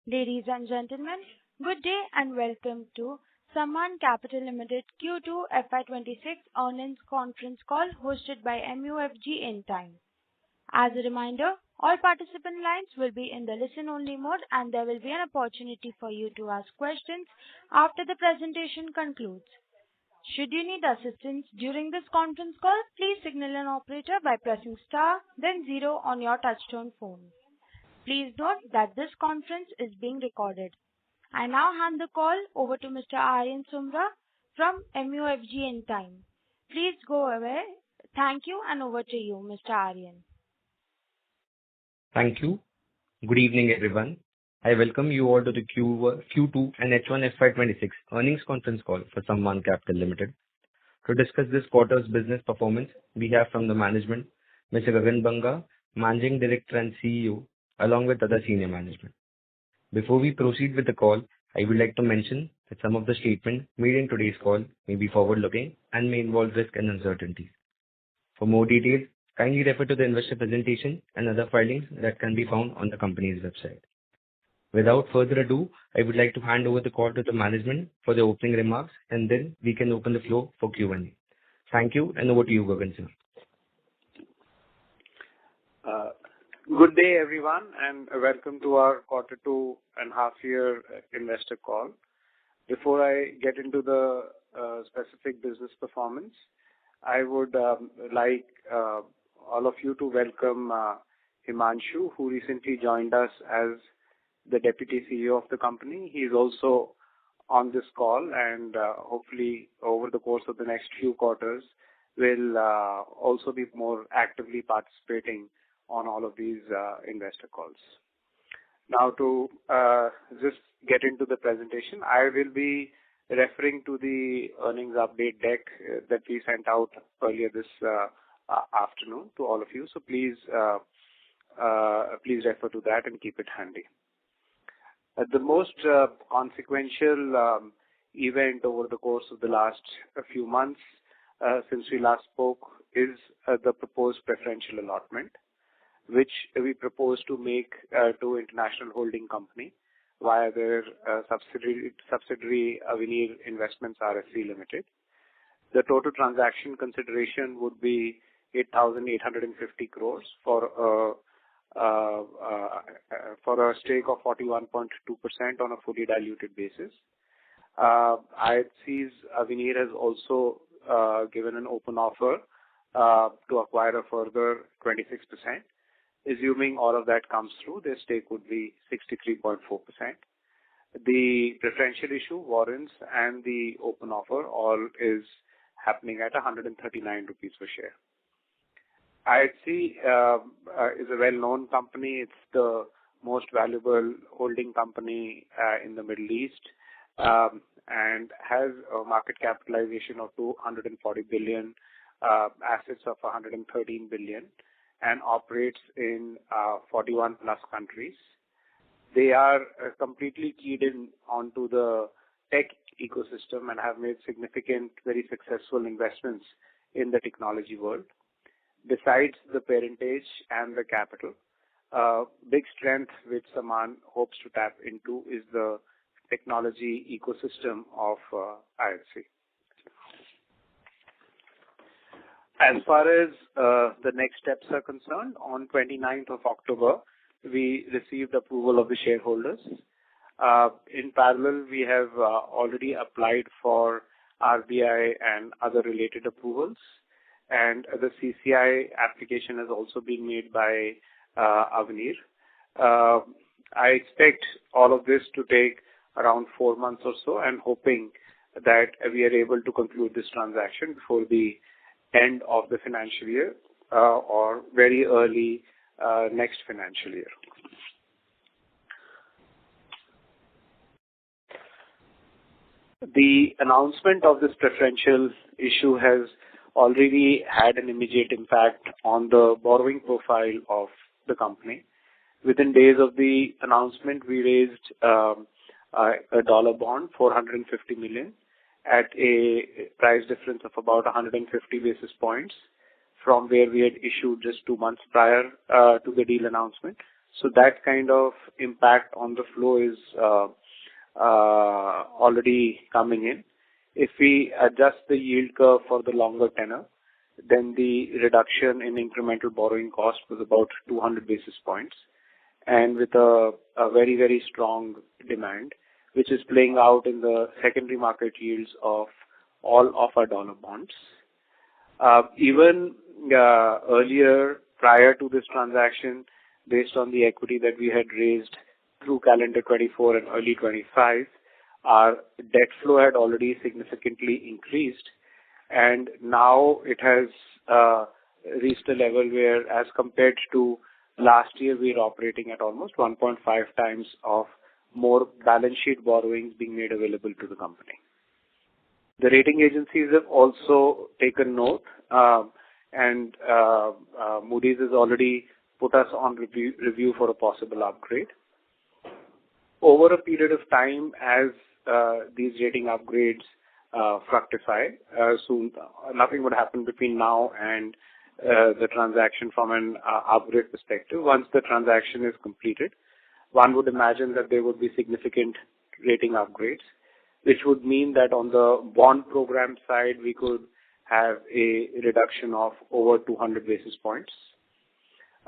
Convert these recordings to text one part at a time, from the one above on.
Ladies and gentlemen, good day and welcome to Sammaan Capital Limited Q2 FY26 earnings conference call hosted by MUFG in time. As a reminder, all participant lines will be in the listen-only mode and there will be an opportunity for you to ask questions after the presentation concludes. Should you need assistance during this conference call, please signal an operator by pressing star, then zero on your touchtone phone. Please note that this conference is being recorded. I now hand the call over to Mr. Aryan Sumra from MUFG in time. Please go away. Thank you and over to you, Mr. Aryan. Thank you. Good evening, everyone. I welcome you all to the Q2 and H1 FY26 earnings conference call for Sammaan Capital Limited. To discuss this quarter's business performance, we have from the management, Mr. Gagan Banga, Managing Director and CEO, along with other senior management. Before we proceed with the call, I would like to mention that some of the statements made in today's call may be forward-looking and may involve risk and uncertainties. For more details, kindly refer to the investor presentation and other filings that can be found on the company's website. Without further ado, I would like to hand over the call to the management for the opening remarks and then we can open the floor for Q&A. Thank you and over to you, Gagan sir. Good day, everyone, and welcome to our quarter two and half-year investor call. Before I get into the specific business performance, I would like all of you to welcome Himanshu, who recently joined us as the Deputy CEO of the company. He is also on this call and hopefully over the course of the next few quarters will also be more actively participating on all of these investor calls. Now to just get into the presentation, I will be referring to the earnings update deck that we sent out earlier this afternoon to all of you. So please refer to that and keep it handy. The most consequential event over the course of the last few months since we last spoke is the proposed preferential allotment, which we propose to make to International Holding Company via their subsidiary Avenir Investments RSC Limited. The total transaction consideration would be 8,850 crores for a stake of 41.2% on a fully diluted basis. IHC's Avenir has also given an open offer to acquire a further 26%. Assuming all of that comes through, their stake would be 63.4%. The preferential issue, warrants, and the open offer all is happening at 139 rupees per share. IHC is a well-known company. It's the most valuable holding company in the Middle East and has a market capitalization of 240 billion, assets of 113 billion. And operates in 41 plus countries. They are completely keyed in onto the tech ecosystem and have made significant, very successful investments in the technology world. Besides the parentage and the capital, big strength which Sammaan hopes to tap into is the technology ecosystem of IHC. As far as the next steps are concerned, on 29th of October, we received approval of the shareholders. In parallel, we have already applied for RBI and other related approvals, and the CCI application has also been made by Avenir. I expect all of this to take around 4 months or so, and hoping that we are able to conclude this transaction before the end of the financial year or very early next financial year. The announcement of this preferential issue has already had an immediate impact on the borrowing profile of the company. Within days of the announcement, we raised a dollar bond, $450 million, at a price difference of about 150 basis points from where we had issued just 2 months prior to the deal announcement. So that kind of impact on the flow is already coming in. If we adjust the yield curve for the longer tenor, then the reduction in incremental borrowing cost was about 200 basis points, and with a very, very strong demand, which is playing out in the secondary market yields of all of our dollar bonds. Even earlier, prior to this transaction, based on the equity that we had raised through calendar 24 and early 25, our debt flow had already significantly increased, and now it has reached a level where, as compared to last year, we are operating at almost 1.5 times of more balance sheet borrowings being made available to the company. The rating agencies have also taken note, and Moody's has already put us on review for a possible upgrade. Over a period of time, as these rating upgrades fructify, soon nothing would happen between now and the transaction from an upgrade perspective. Once the transaction is completed, one would imagine that there would be significant rating upgrades, which would mean that on the bond program side, we could have a reduction of over 200 basis points.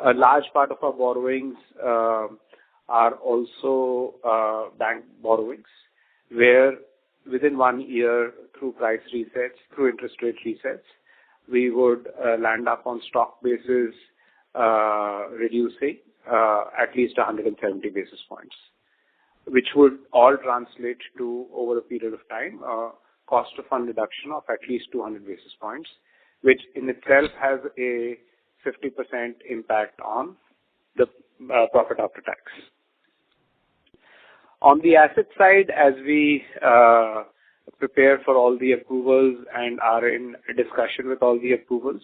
A large part of our borrowings are also bank borrowings, where within 1 year, through price resets, through interest rate resets, we would land up on stock basis reducing at least 170 basis points, which would all translate to, over a period of time, cost of fund reduction of at least 200 basis points, which in itself has a 50% impact on the profit after tax. On the asset side, as we prepare for all the approvals and are in discussion with all the approvals,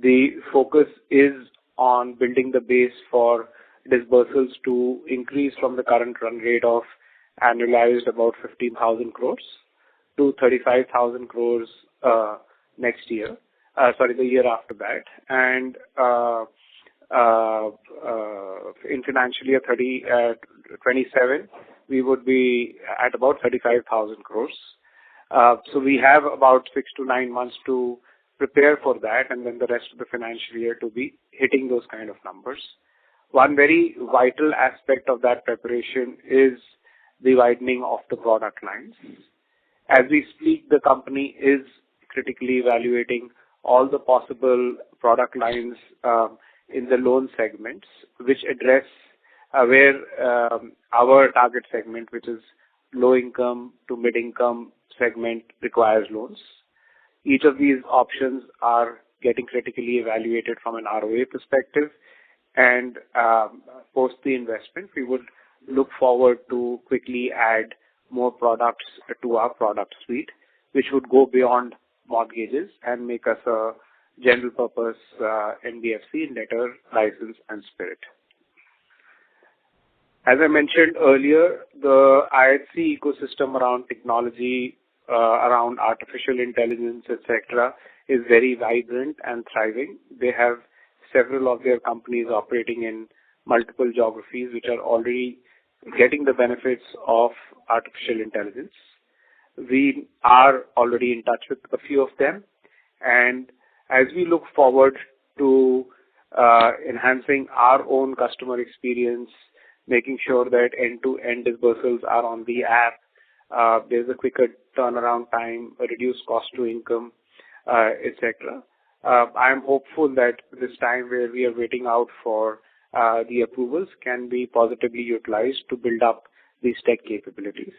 the focus is on building the base for disbursals to increase from the current run rate of annualized about 15,000 crores to 35,000 crores next year, the year after that. And in financial year 27, we would be at about 35,000 crores. So we have about 6 to 9 months to prepare for that, and then the rest of the financial year to be hitting those kind of numbers. One very vital aspect of that preparation is the widening of the product lines. As we speak, the company is critically evaluating all the possible product lines in the loan segments, which address where our target segment, which is low income to mid income segment, requires loans. Each of these options are getting critically evaluated from an ROA perspective, and post the investment, we would look forward to quickly add more products to our product suite, which would go beyond mortgages and make us a general purpose NBFC in letter, license, and spirit. As I mentioned earlier, the IHC ecosystem around technology, around artificial intelligence, etc., is very vibrant and thriving. They have several of their companies operating in multiple geographies, which are already getting the benefits of artificial intelligence. We are already in touch with a few of them, and as we look forward to enhancing our own customer experience, making sure that end-to-end disbursals are on the app, there's a quicker turnaround time, a reduced cost to income, etc. I am hopeful that this time where we are waiting out for the approvals can be positively utilized to build up these tech capabilities.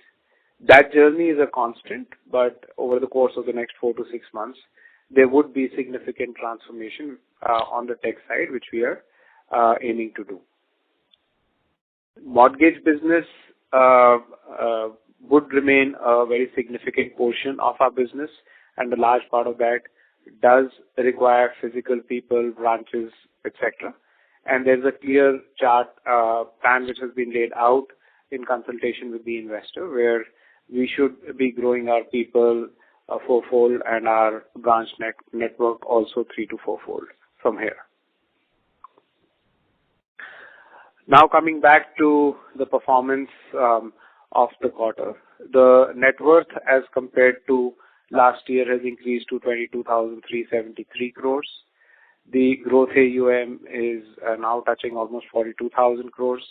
That journey is a constant, but over the course of the next 4 to 6 months, there would be significant transformation on the tech side, which we are aiming to do. Mortgage business would remain a very significant portion of our business, and a large part of that does require physical people, branches, etc. And there's a clear chart plan which has been laid out in consultation with the investor, where we should be growing our people fourfold and our branch network also 3 to 4-fold from here. Now coming back to the performance of the quarter. The net worth as compared to last year has increased to 22,373 crores. The growth AUM is now touching almost 42,000 crores.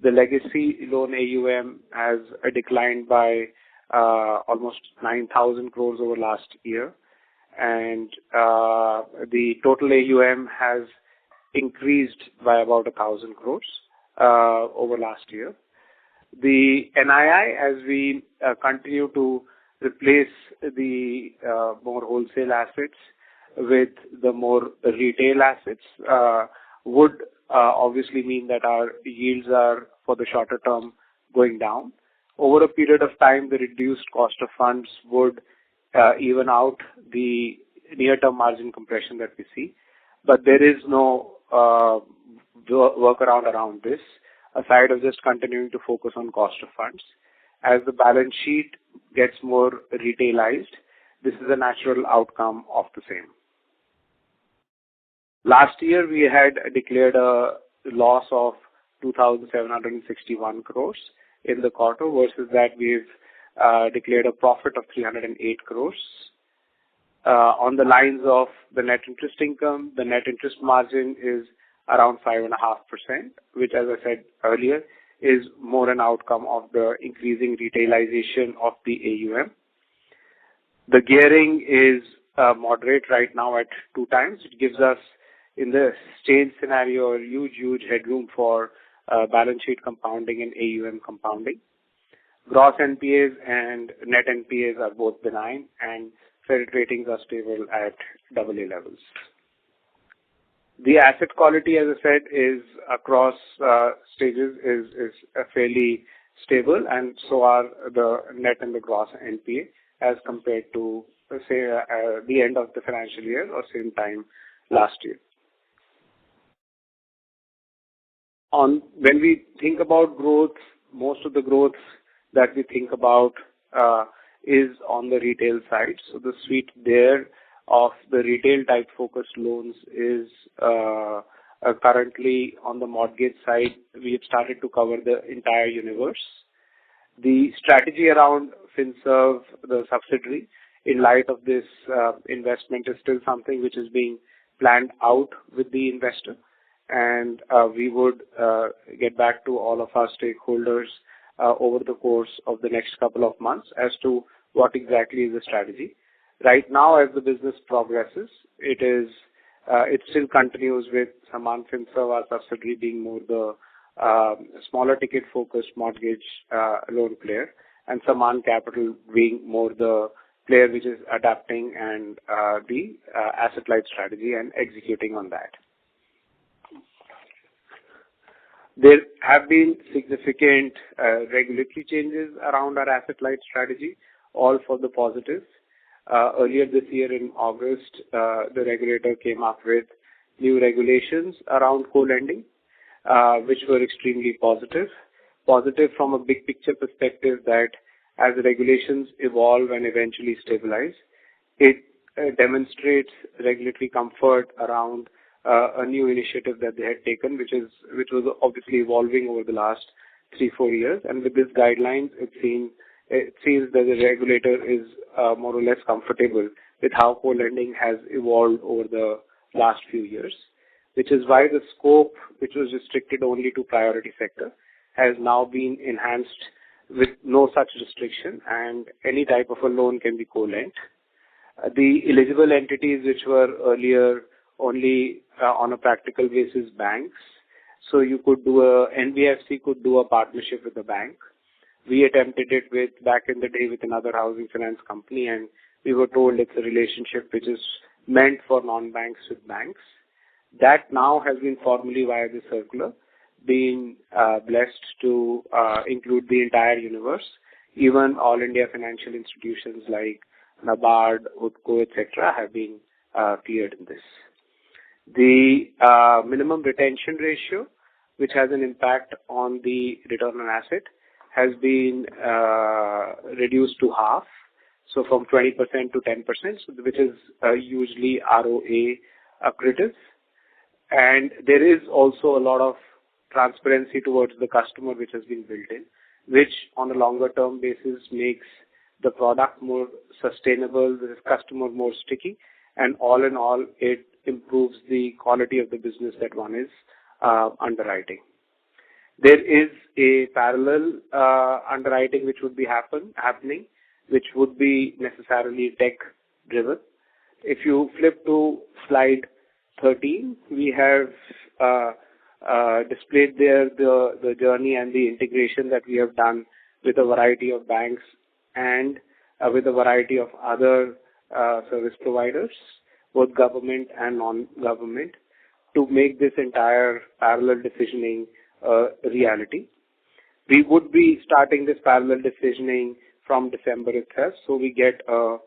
The legacy loan AUM has declined by almost 9,000 crores over last year. And the total AUM has increased by about 1,000 crores over last year. The NII, as we continue to replace the more wholesale assets with the more retail assets, would obviously mean that our yields are, for the shorter term, going down. Over a period of time, the reduced cost of funds would even out the near-term margin compression that we see. But there is no workaround around this, aside of just continuing to focus on cost of funds. As the balance sheet gets more retailized, this is a natural outcome of the same. Last year, we had declared a loss of 2,761 crores in the quarter, versus that we've declared a profit of 308 crores. On the lines of the net interest income, the net interest margin is around 5.5%, which, as I said earlier, is more an outcome of the increasing retailization of the AUM. The gearing is moderate right now at 2 times. It gives us, in the change scenario, a huge headroom for balance sheet compounding and AUM compounding. Gross NPAs and net NPAs are both benign, and credit ratings are stable at AA levels. The asset quality, as I said, is across stages is fairly stable, and so are the net and the gross NPA as compared to, say, the end of the financial year or same time last year. When we think about growth, most of the growth that we think about is on the retail side. So the suite there of the retail type focused loans is currently on the mortgage side. We have started to cover the entire universe. The strategy around FinServe, the subsidiary, in light of this investment, is still something which is being planned out with the investor. And we would get back to all of our stakeholders over the course of the next couple of months as to what exactly is the strategy. Right now, as the business progresses, it still continues with Sammaan FinServe, our subsidiary, being more the smaller ticket focused mortgage loan player, and Sammaan Capital being more the player which is adapting and the asset light strategy and executing on that. There have been significant regulatory changes around our asset light strategy, all for the positive. Earlier this year in August, the regulator came up with new regulations around co-lending, which were extremely positive. Positive from a big picture perspective, that as the regulations evolve and eventually stabilize, it demonstrates regulatory comfort around a new initiative that they had taken, which was obviously evolving over the last 3-4 years. And with these guidelines, it seems that the regulator is more or less comfortable with how co-lending has evolved over the last few years, which is why the scope, which was restricted only to priority sector, has now been enhanced with no such restriction, and any type of a loan can be co-lent. The eligible entities, which were earlier only on a practical basis banks, so you could do NBFC could do a partnership with a bank. We attempted it back in the day with another housing finance company, and we were told it's a relationship which is meant for non-banks with banks. That now has been formally, via the circular, being blessed to include the entire universe. Even all India financial institutions like NABARD, UTCO, etc. have been cleared in this. The minimum retention ratio, which has an impact on the return on asset, has been reduced to half, so from 20% to 10%, which is usually ROA accretive. And there is also a lot of transparency towards the customer which has been built in, which on a longer term basis makes the product more sustainable, the customer more sticky, and all in all, it improves the quality of the business that one is underwriting. There is a parallel underwriting which would be happening, which would be necessarily tech-driven. If you flip to slide 13, we have displayed there the journey and the integration that we have done with a variety of banks and with a variety of other service providers, both government and non-government, to make this entire parallel decisioning a reality. We would be starting this parallel decisioning from December itself, so we get a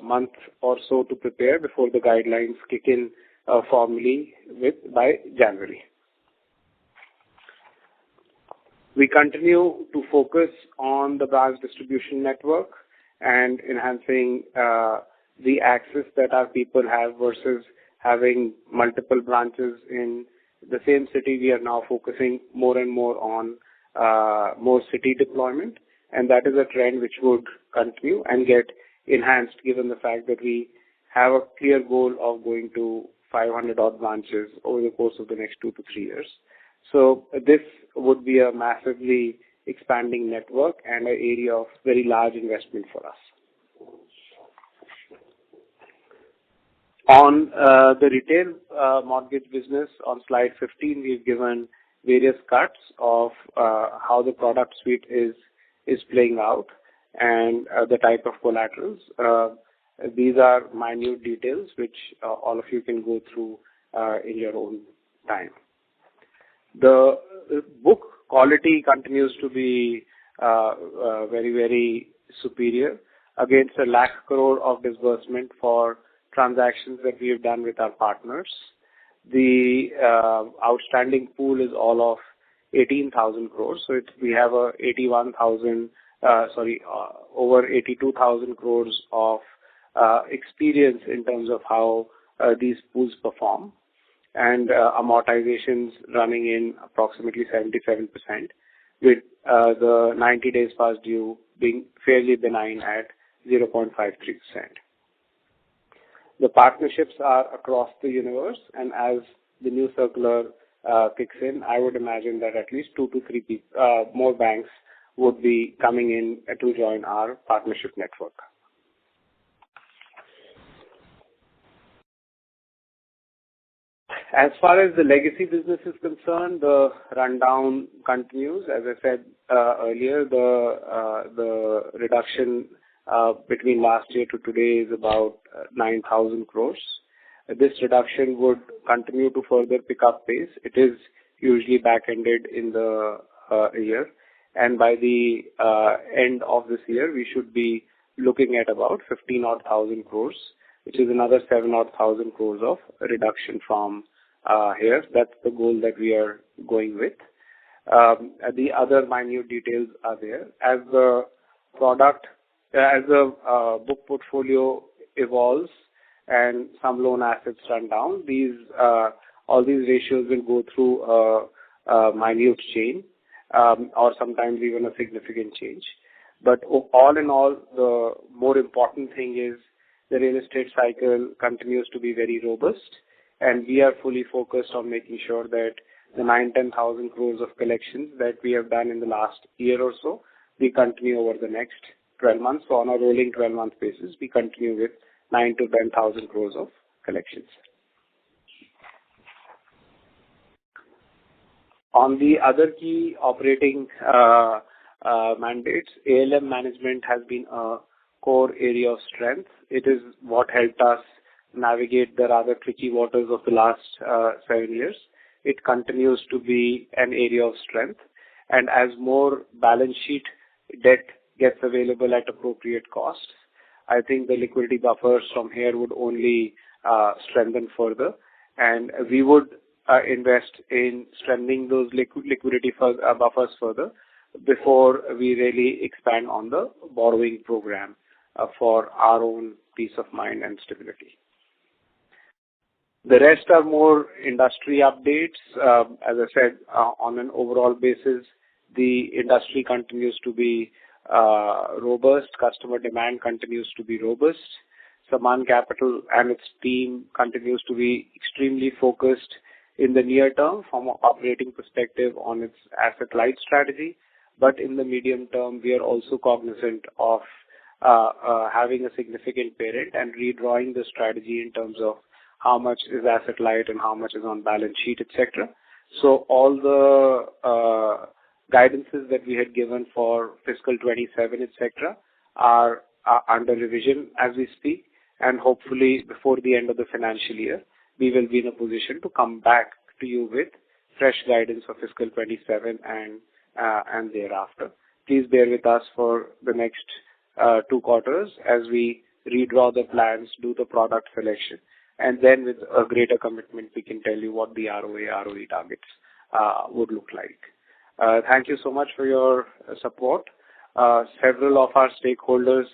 month or so to prepare before the guidelines kick in formally by January. We continue to focus on the branch distribution network and enhancing the access that our people have versus having multiple branches in the same city. We are now focusing more and more on more city deployment, and that is a trend which would continue and get enhanced given the fact that we have a clear goal of going to 500 odd branches over the course of the next 2 to 3 years. So this would be a massively expanding network and an area of very large investment for us. On the retail mortgage business, on slide 15, we've given various cuts of how the product suite is playing out and the type of collaterals. These are minute details which all of you can go through in your own time. The book quality continues to be very, very superior against 1 lakh crore of disbursement for transactions that we have done with our partners. The outstanding pool is all of 18,000 crores. So we have over 82,000 crores of experience in terms of how these pools perform, and amortizations running in approximately 77%, with the 90 days past due being fairly benign at 0.53%. The partnerships are across the universe, and as the new circular kicks in, I would imagine that at least 2 to 3 more banks would be coming in to join our partnership network. As far as the legacy business is concerned, the rundown continues. As I said earlier, the reduction between last year to today is about 9,000 crores. This reduction would continue to further pick up pace. It is usually back-ended in the year, and by the end of this year, we should be looking at about 15,000 crores, which is another 7,000 crores of reduction from here. That's the goal that we are going with. The other minute details are there. As the book portfolio evolves and some loan assets run down, all these ratios will go through a minute change, or sometimes even a significant change. But all in all, the more important thing is the real estate cycle continues to be very robust, and we are fully focused on making sure that the 9,000-10,000 crores of collections that we have done in the last year or so, we continue over the next 12 months. So on a rolling 12-month basis, we continue with 9,000 to 10,000 crores of collections. On the other key operating mandates, ALM management has been a core area of strength. It is what helped us navigate the rather tricky waters of the last 7 years. It continues to be an area of strength, and as more balance sheet debt gets available at appropriate costs, I think the liquidity buffers from here would only strengthen further, and we would invest in strengthening those liquidity buffers further before we really expand on the borrowing program for our own peace of mind and stability. The rest are more industry updates. As I said, on an overall basis, the industry continues to be robust. Customer demand continues to be robust. Sammaan Capital and its team continues to be extremely focused in the near term from an operating perspective on its asset-light strategy. But in the medium term, we are also cognizant of having a significant parent and redrawing the strategy in terms of how much is asset light and how much is on balance sheet, etc. So all the guidances that we had given for fiscal 27, etc., are under revision as we speak, and hopefully before the end of the financial year, we will be in a position to come back to you with fresh guidance for fiscal 27 and thereafter. Please bear with us for the next 2 quarters as we redraw the plans, do the product selection, and then with a greater commitment, we can tell you what the ROE targets would look like. Thank you so much for your support. Several of our stakeholders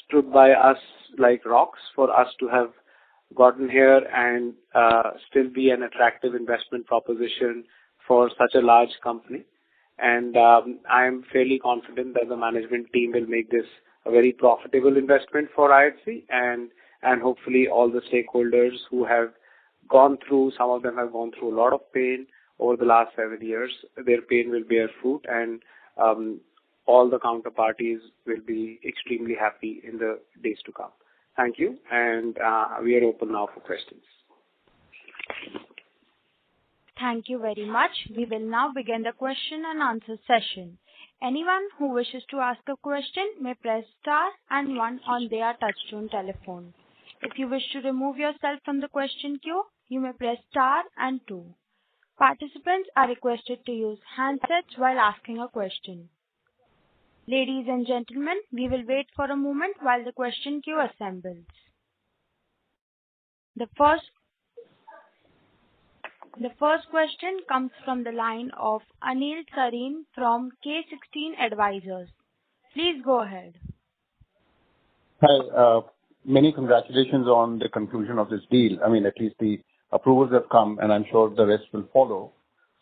stood by us like rocks for us to have gotten here and still be an attractive investment proposition for such a large company. And I am fairly confident that the management team will make this a very profitable investment for IHC, and hopefully all the stakeholders who have gone through, some of them have gone through a lot of pain over the last 7 years, their pain will bear fruit, and all the counterparties will be extremely happy in the days to come. Thank you, and we are open now for questions. Thank you very much. We will now begin the question and answer session. Anyone who wishes to ask a question may press star and 1 on their touchtone telephone. If you wish to remove yourself from the question queue, you may press star and 2. Participants are requested to use handsets while asking a question. Ladies and gentlemen, we will wait for a moment while the question queue assembles. The first question comes from the line of Anil Sarin from K16 Advisors. Please go ahead. Hi. Many congratulations on the conclusion of this deal. I mean, at least the approvals have come, and I'm sure the rest will follow.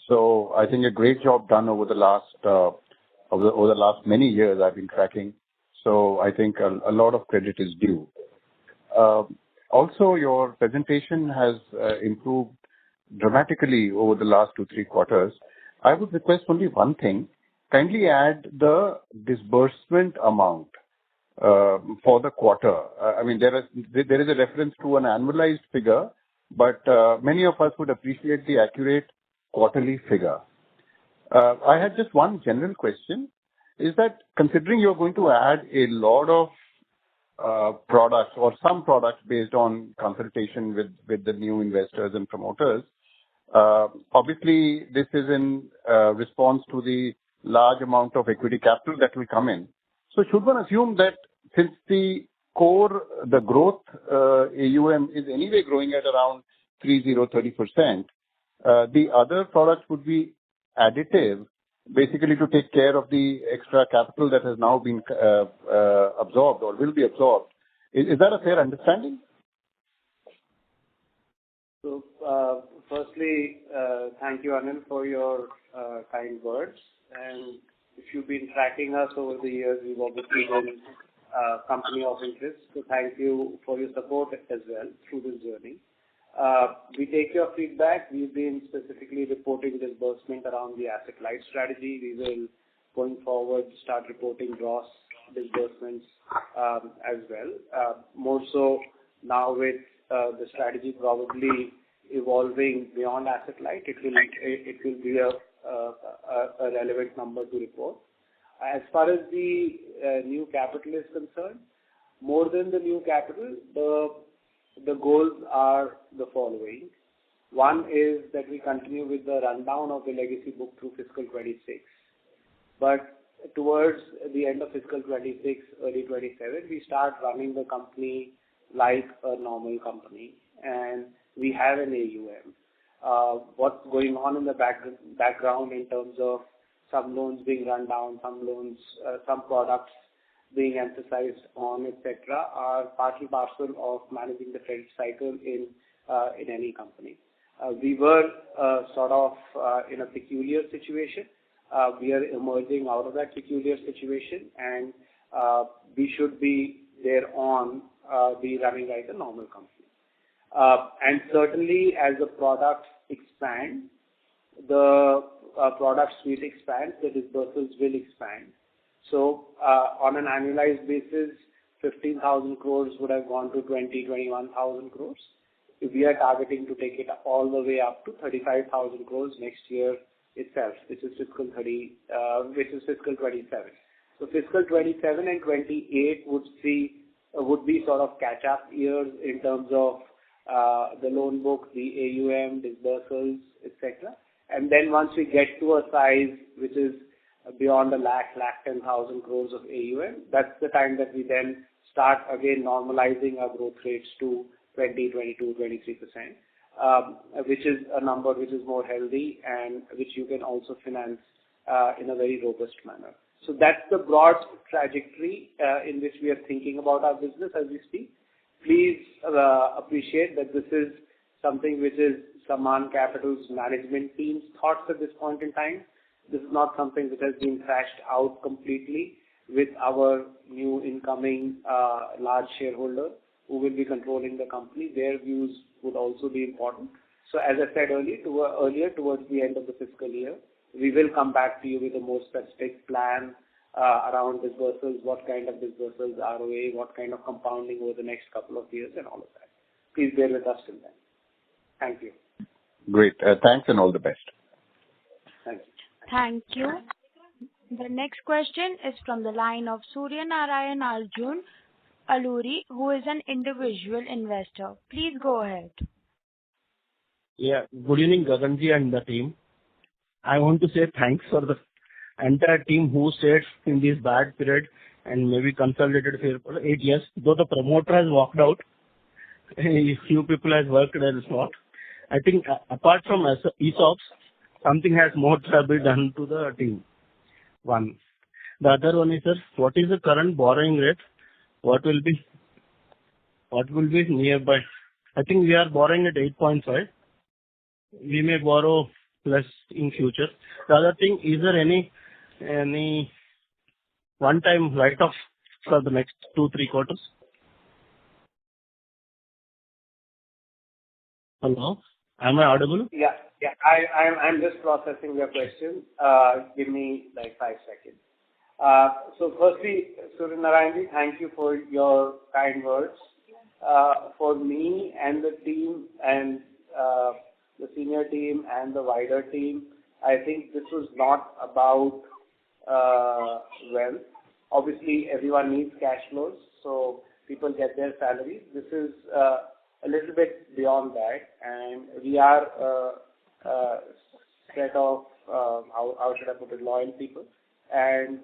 So I think a great job done over the last many years I've been tracking. So I think a lot of credit is due. Also, your presentation has improved dramatically over the last 2-3 quarters. I would request only one thing. Kindly add the disbursement amount for the quarter. I mean, there is a reference to an annualized figure, but many of us would appreciate the accurate quarterly figure. I had just one general question. Is that considering you're going to add a lot of products or some products based on consultation with the new investors and promoters, obviously this is in response to the large amount of equity capital that will come in. So should one assume that since the growth AUM is anyway growing at around 30%, the other products would be additive, basically to take care of the extra capital that has now been absorbed or will be absorbed. Is that a fair understanding? So, firstly, thank you, Anil, for your kind words. And if you've been tracking us over the years, we've obviously been a company of interest. So thank you for your support as well through this journey. We take your feedback. We've been specifically reporting disbursement around the asset-light strategy. We will, going forward, start reporting gross disbursements as well. More so now with the strategy probably evolving beyond asset-light, it will be a relevant number to report. As far as the new capital is concerned, more than the new capital, the goals are the following. One is that we continue with the rundown of the legacy book through fiscal 26. But towards the end of fiscal 26, early 27, we start running the company like a normal company, and we have an AUM. What's going on in the background in terms of some loans being run down, some products being emphasized on, etc., are part and parcel of managing the credit cycle in in any company. We were sort of in a peculiar situation. We are emerging out of that peculiar situation, and we should be be running like a normal company. And certainly, as the products expand, the product suite expands, the disbursements will expand. So, on an annualized basis, 15,000 crores would have gone to 21,000 crores. We are targeting to take it all the way up to 35,000 crores next year itself, which is fiscal 27. So fiscal 27 and 28 would be sort of catch-up years in terms of the loan book, the AUM, disbursements, etc. And then once we get to a size which is beyond a lakh 10,000 crores of AUM, that's the time that we then start again normalizing our growth rates to 20, 22, 23%, which is a number which is more healthy and which you can also finance in a very robust manner. So that's the broad trajectory in which we are thinking about our business as we speak. Please appreciate that this is something which is Sammaan Capital's management team's thoughts at this point in time. This is not something which has been thrashed out completely with our new incoming large shareholder who will be controlling the company. Their views would also be important. So as I said earlier, towards the end of the fiscal year, we will come back to you with a more specific plan around disbursements, what kind of disbursements, ROA, what kind of compounding over the next couple of years and all of that. Please bear with us till then. Thank you. Great. Thanks and all the best. Thank you. Thank you. The next question is from the line of Surya Narayan Arjun Aluri, who is an individual investor. Please go ahead. Yeah. Good evening, Gaganji and the team. I want to say thanks for the entire team who stayed in this bad period and maybe consolidated for 8 years. Though the promoter has walked out, a few people has worked as not. I think apart from ESOPs, something has more trouble done to the team. One. The other one is, sir, what is the current borrowing rate? What will be nearby? I think we are borrowing at 8.5. We may borrow less in future. The other thing, is there any one-time write-off for the next 2-3 quarters? Hello? Am I audible? Yeah. I'm just processing your question. Give me like 5 seconds. So firstly, Surya Narayan, thank you for your kind words. For me and the team and the senior team and the wider team, I think this was not about wealth. Obviously, everyone needs cash flows, so people get their salaries. This is a little bit beyond that, and we are a set of, how should I put it, loyal people. And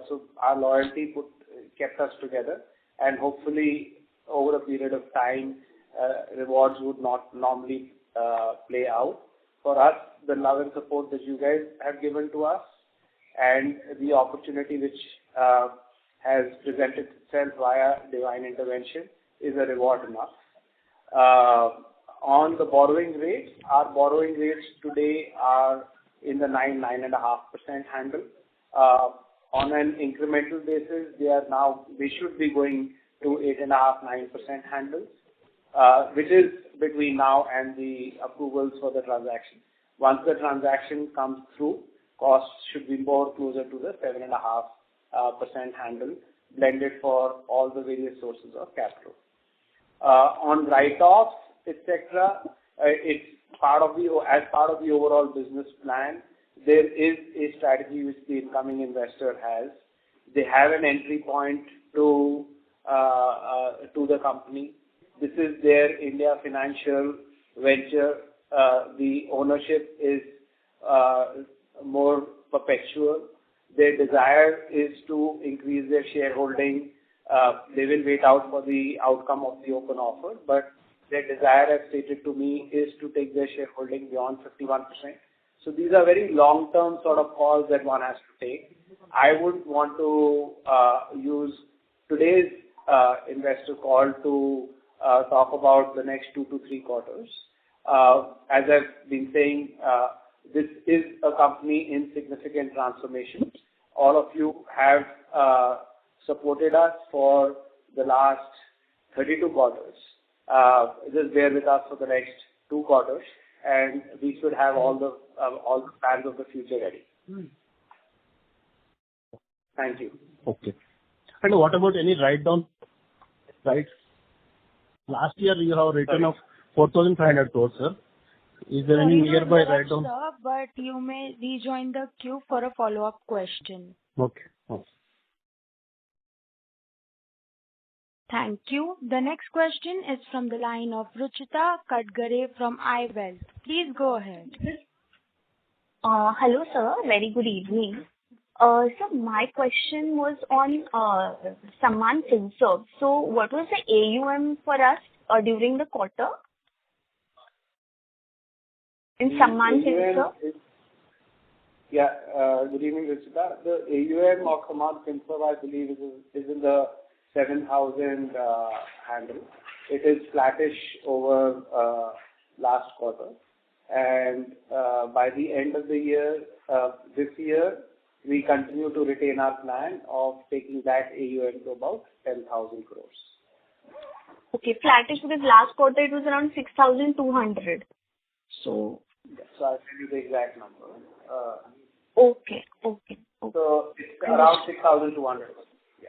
so our loyalty kept us together, and hopefully over a period of time, rewards would not normally play out. For us, the love and support that you guys have given to us and the opportunity which has presented itself via divine intervention is a reward enough. On the borrowing rates, our borrowing rates today are in the 9.5% handle. On an incremental basis, they should be going to 8.5-9% handles, which is between now and the approvals for the transaction. Once the transaction comes through, costs should be more closer to the 7.5% handle, blended for all the various sources of capital. On write-offs, etc., it's part of the overall business plan. There is a strategy which the incoming investor has. They have an entry point to the company. This is their India financial venture. The ownership is more perpetual. Their desire is to increase their shareholding. They will wait out for the outcome of the open offer, but their desire, as stated to me, is to take their shareholding beyond 51%. So these are very long-term sort of calls that one has to take. I would want to use today's investor call to talk about the next 2 to 3 quarters. As I've been saying, this is a company in significant transformation. All of you have supported us for the last 32 quarters. Just bear with us for the next 2 quarters, and we should have all the plans of the future ready. Thank you. Okay. And what about any write-down? Right? Last year you have written off 4,500 crores, sir. Is there any nearby write-down? Sir, but you may rejoin the queue for a follow-up question. Okay. Okay. Thank you. The next question is from the line of Ruchita Kadgare from iWealth. Please go ahead. Hello, sir. Very good evening. So my question was on Sammaan FinServ. So what was the AUM for us during the quarter in Sammaan FinServ? Yeah. Good evening, Ruchita. The AUM of Sammaan FinServ, I believe, is in the 7,000 handle. It is flattish over last quarter. And by the end of the year, this year, we continue to retain our plan of taking that AUM to about 10,000 crores. Okay, flattish because last quarter it was around 6,200. So I'll tell you the exact number. Okay. So it's around 6,200. Yeah.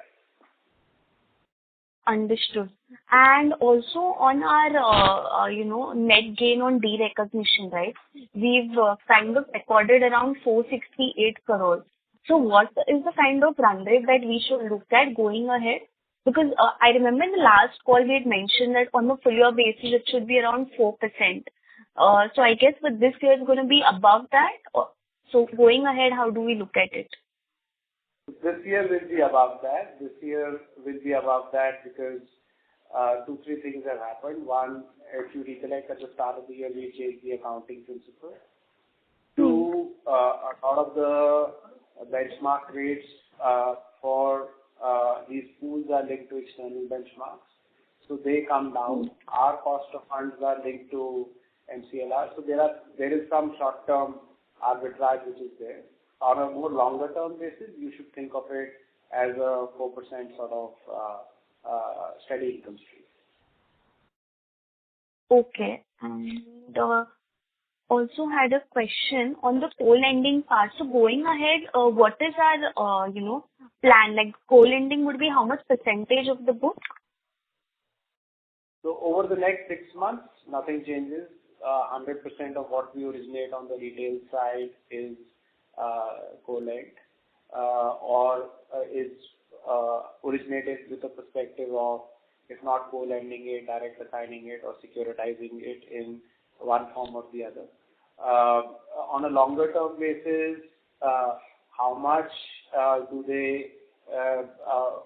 Understood. And also on our, net gain on derecognition, right? We've kind of recorded around 468 crores. So what is the kind of run rate that we should look at going ahead? Because I remember in the last call we had mentioned that on a full year basis it should be around 4%. So I guess with this year it's going to be above that. So going ahead, how do we look at it? This year will be above that. This year will be above that because 2, 3 things have happened. One, if you recollect, at the start of the year, we changed the accounting principle. 2, a lot of the benchmark rates for these pools are linked to external benchmarks. So they come down. Our cost of funds are linked to MCLR. So there is some short-term arbitrage which is there. On a more longer-term basis, you should think of it as a 4% sort of steady income stream. Okay. And also had a question on the co-lending part. So going ahead, what is our, plan? Like co-lending would be how much percentage of the book? So over the next 6 months, nothing changes. 100% of what we originate on the retail side is co-lent or is originated with a perspective of, if not co-lending it, direct assigning it or securitizing it in one form or the other. On a longer term basis, how much do they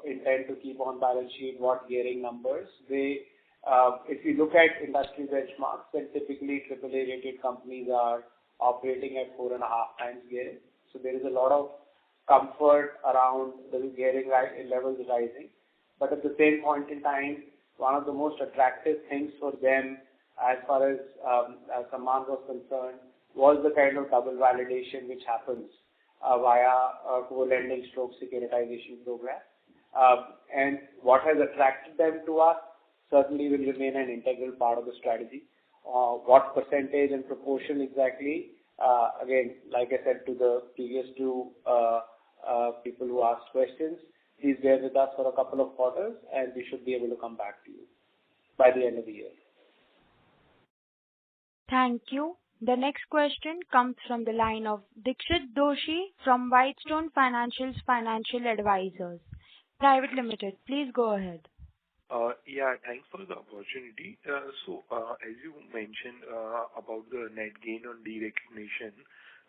intend to keep on balance sheet, what gearing numbers? If you look at industry benchmarks, then typically AAA rated companies are operating at 4.5 times gearing. So there is a lot of comfort around the gearing levels rising. But at the same point in time, one of the most attractive things for them as far as Sammaan was concerned was the kind of double validation which happens via a co-lending stroke securitization program. And what has attracted them to us certainly will remain an integral part of the strategy. What percentage and proportion exactly? Again, like I said to the previous 2 people who asked questions, please bear with us for a couple of quarters and we should be able to come back to you by the end of the year. Thank you. The next question comes from the line of Dixit Doshi from Whitestone Financial Advisors Private Limited. Please go ahead. Yeah, thanks for the opportunity. So, as you mentioned about the net gain on derecognition,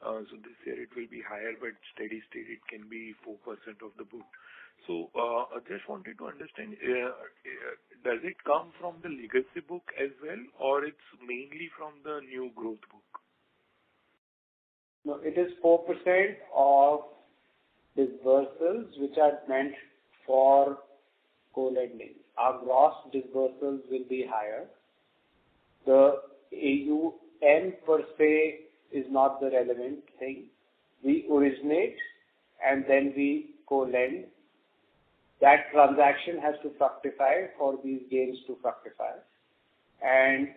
so this year it will be higher, but steady state it can be 4% of the book. So, I just wanted to understand, does it come from the legacy book as well, or it's mainly from the new growth book? No, it is 4% of disbursements which are meant for co-lending. Our gross disbursements will be higher. The AUM per se is not the relevant thing. We originate and then we co-lend. That transaction has to fructify for these gains to fructify. And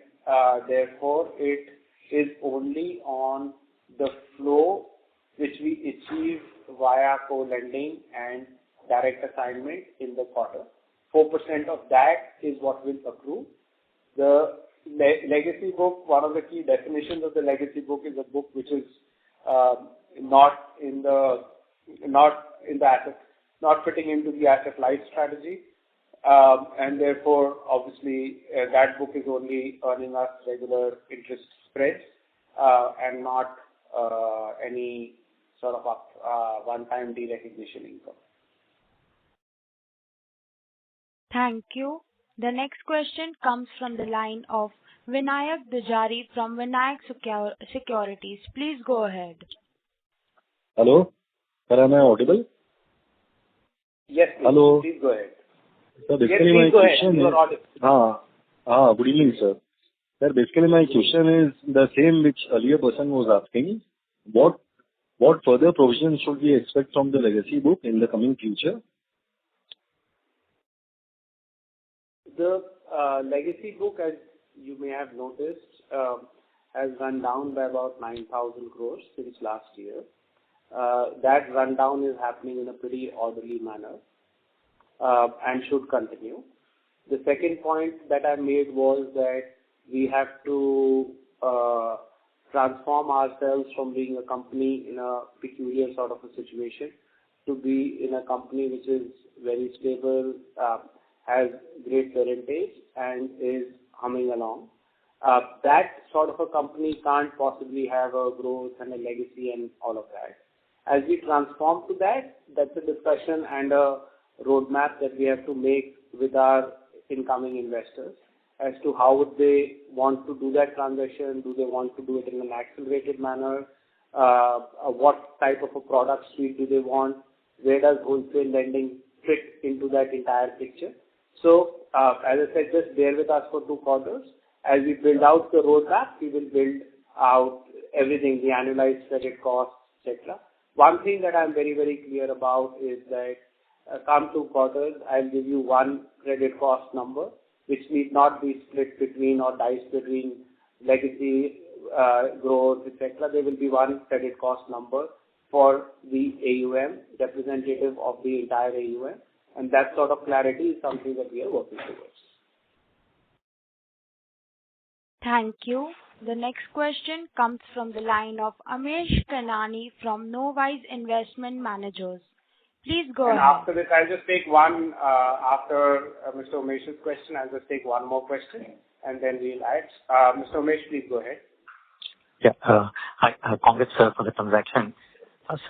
therefore, it is only on the flow which we achieve via co-lending and direct assignment in the quarter. 4% of that is what will accrue. The legacy book, one of the key definitions of the legacy book is a book which is not fitting into the asset light strategy. And therefore, obviously, that book is only earning us regular interest spreads and not any sort of one-time derecognition income. Thank you. The next question comes from the line of Vinayak Dujari from Vinayak Securities. Please go ahead. Hello, sir, am I audible? Yes, please. Hello. Please go ahead. So basically my question is... good evening, sir. Sir, basically my question is the same which earlier person was asking. What further provisions should we expect from the legacy book in the coming future? The legacy book, as you may have noticed, has run down by about 9,000 crores since last year. That rundown is happening in a pretty orderly manner and should continue. The second point that I made was that we have to transform ourselves from being a company in a peculiar sort of a situation to be in a company which is very stable, has great parentage and is humming along. That sort of a company can't possibly have a growth and a legacy and all of that. As we transform to that, that's a discussion and a roadmap that we have to make with our incoming investors as to how would they want to do that transition, do they want to do it in an accelerated manner, what type of a product suite do they want, where does wholesale lending fit into that entire picture. So, as I said, just bear with us for 2 quarters. As we build out the roadmap, we will build out everything, the annualized credit costs, etc. One thing that I'm very, very clear about is that come 2 quarters, I'll give you one credit cost number, which need not be split between or diced between legacy, growth, etc. There will be one credit cost number for the AUM, representative of the entire AUM. And that sort of clarity is something that we are working towards. Thank you. The next question comes from the line of Amesh Kanani from Novise Investment Managers. Please go ahead. After this, I'll just take one, after Mr. Umesh's question, I'll just take one more question and then we'll add. Mr. Umesh, please go ahead. Yeah. Hi, congrats, sir, for the transaction.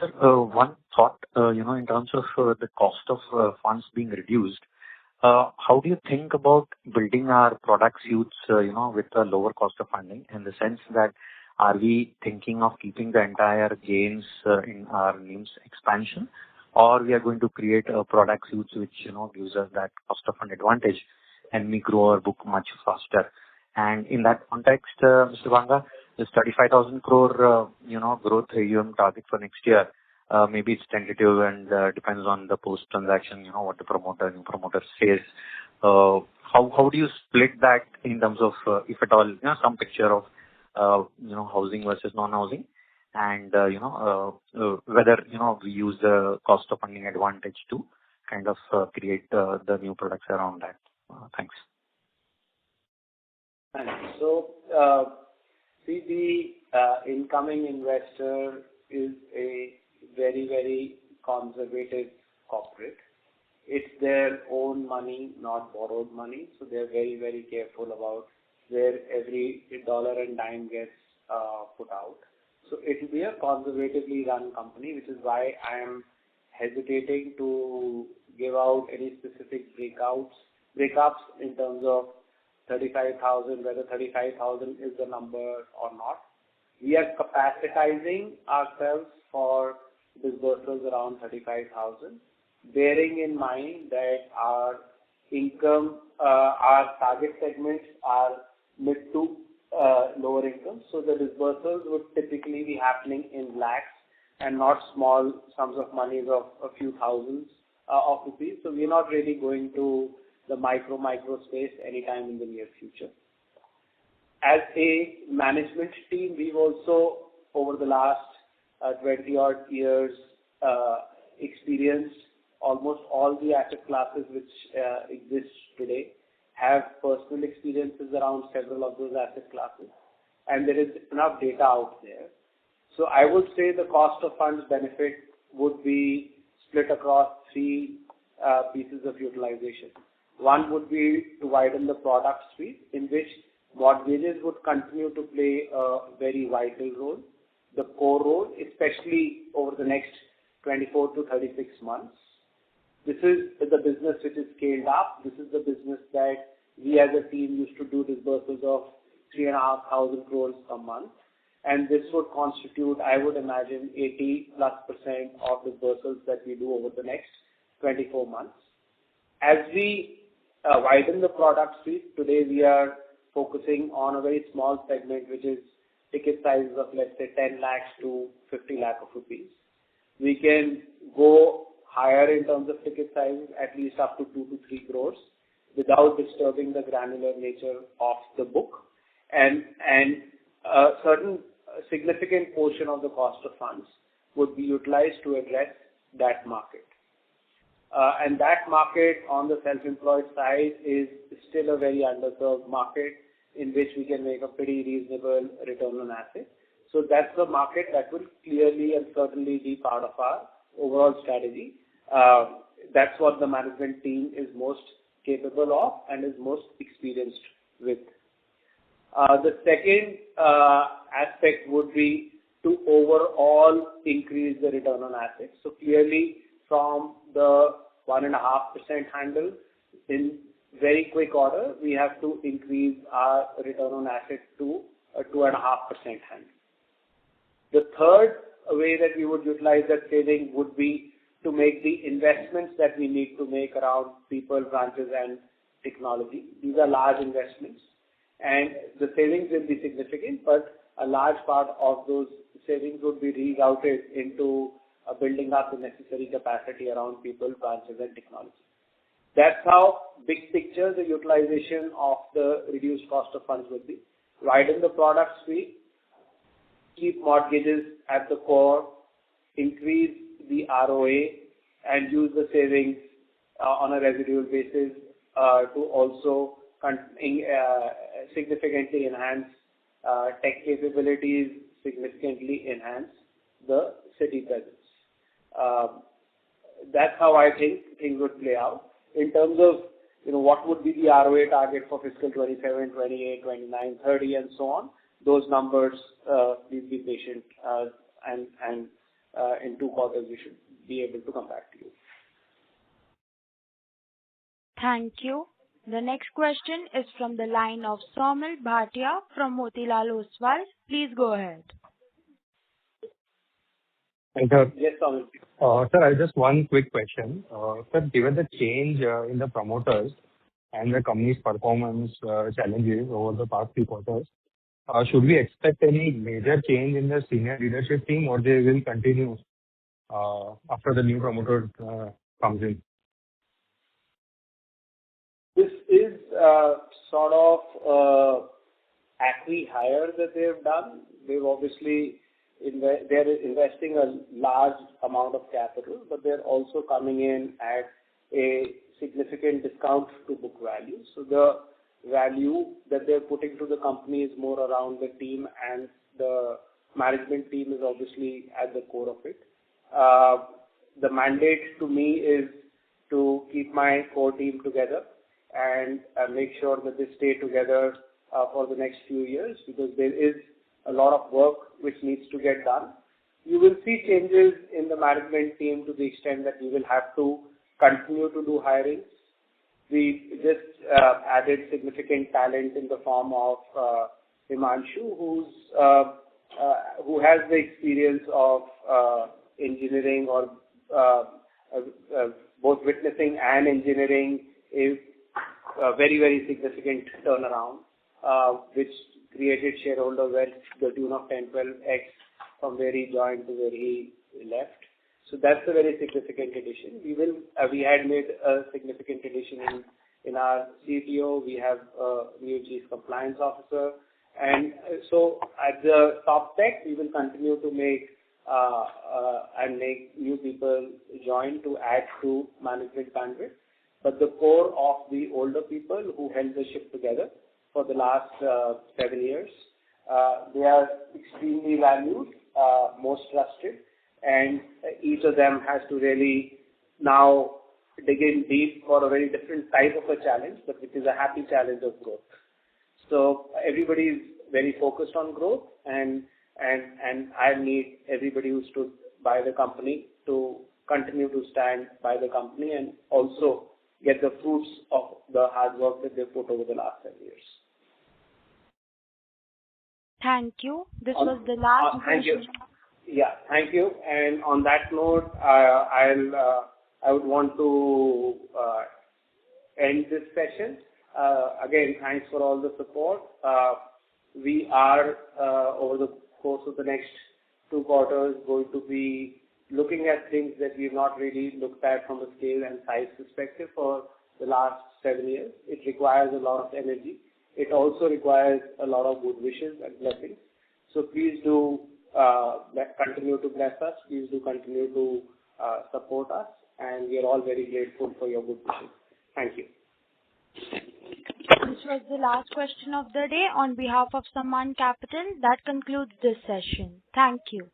Sir, one thought, in terms of the cost of funds being reduced, how do you think about building our product suites, with a lower cost of funding, in the sense that are we thinking of keeping the entire gains in our NIMs expansion, or we are going to create a product suites which, gives us that cost of fund advantage and we grow our book much faster? And in that context, Mr. Banga, this 35,000 crore, growth AUM target for next year, maybe it's tentative and depends on the post-transaction, what the new promoter says. How do you split that in terms of, if at all, some picture of, housing versus non-housing, and, whether, we use the cost of funding advantage to kind of create the new products around that? Thanks. So, see, the incoming investor is a very, very conservative corporate. It's their own money, not borrowed money. So they're very, very careful about where every dollar and dime gets put out. So it will be a conservatively run company, which is why I am hesitating to give out any specific breakups in terms of 35,000, whether 35,000 is the number or not. We are capacitizing ourselves for disbursements around 35,000, bearing in mind that our income, our target segments are mid to lower income. So the disbursals would typically be happening in lakhs and not small sums of money of a few thousands of rupees. So we're not really going to the micro space anytime in the near future. As a management team, we've also, over the last 20 odd years, experienced almost all the asset classes which exist today, have personal experiences around several of those asset classes, and there is enough data out there. So I would say the cost of funds benefit would be split across three pieces of utilization. One would be to widen the product suite, in which mortgages would continue to play a very vital role, the core role, especially over the next 24 to 36 months. This is the business which is scaled up. This is the business that we as a team used to do disbursements of 3,500 crores a month. And this would constitute, I would imagine, 80+% of disbursements that we do over the next 24 months. As we widen the product suite, today we are focusing on a very small segment, which is ticket sizes of, let's say, 10 lakhs to 50 lakh of rupees. We can go higher in terms of ticket sizes, at least up to 2 to 3 crores, without disturbing the granular nature of the book. And a certain significant portion of the cost of funds would be utilized to address that market. And that market on the self-employed side is still a very underserved market in which we can make a pretty reasonable return on asset. So that's the market that will clearly and certainly be part of our overall strategy. That's what the management team is most capable of and is most experienced with. The second aspect would be to overall increase the return on assets. So clearly from the 1.5% handle, in very quick order, we have to increase our return on assets to a 2.5% handle. The third way that we would utilize that saving would be to make the investments that we need to make around people, branches, and technology. These are large investments, and the savings will be significant, but a large part of those savings would be rerouted into building up the necessary capacity around people, branches, and technology. That's how, big picture, the utilization of the reduced cost of funds would be. Widen the product suite, keep mortgages at the core, increase the ROA, and use the savings on a residual basis to also significantly enhance tech capabilities, significantly enhance the city presence. That's how I think things would play out. In terms of what would be the ROA target for fiscal 27, 28, 29, 30, and so on, those numbers, please be patient, and in 2 quarters we should be able to come back to you. Thank you. The next question is from the line of Saumil Bhatia from Motilal Oswal. Please go ahead. Thank you. Yes, Saumil. Sir, I have just one quick question. Sir, given the change in the promoters and the company's performance challenges over the past few quarters, should we expect any major change in the senior leadership team, or they will continue after the new promoter comes in? This is sort of acqui-hire that they've done. They've obviously they're investing a large amount of capital, but they're also coming in at a significant discount to book value. So the value that they're putting to the company is more around the team, and the management team is obviously at the core of it. The mandate to me is to keep my core team together and make sure that they stay together for the next few years, because there is a lot of work which needs to get done. You will see changes in the management team to the extent that we will have to continue to do hirings. We just added significant talent in the form of Himanshu, who has the experience of engineering or both witnessing and engineering a a very, very significant turnaround, which created shareholder wealth to the tune of 10-12x from where he joined to where he left. So that's a very significant addition. We had made a significant addition in our CTO. We have a new Chief Compliance Officer. And so at the top tech, we will continue to make new people join to add to management bandwidth. But the core of the older people who held the ship together for the last 7 years, they are extremely valued, most trusted, and each of them has to really now dig in deep for a very different type of a challenge, but which is a happy challenge of growth. So everybody is very focused on growth, and I need everybody who stood by the company to continue to stand by the company and also get the fruits of the hard work that they've put over the last 7 years. Thank you. This was the last Thank you. question. Yeah, thank you. And on that note, I would want to end this session. Again, thanks for all the support. We are, over the course of the next 2 quarters, going to be looking at things that we've not really looked at from a scale and size perspective for the last 7 years. It requires a lot of energy. It also requires a lot of good wishes and blessings. So please do continue to bless us. Please do continue to support us. And we are all very grateful for your good wishes. Thank you. This was the last question of the day. On behalf of Sammaan Capital, that concludes this session. Thank you.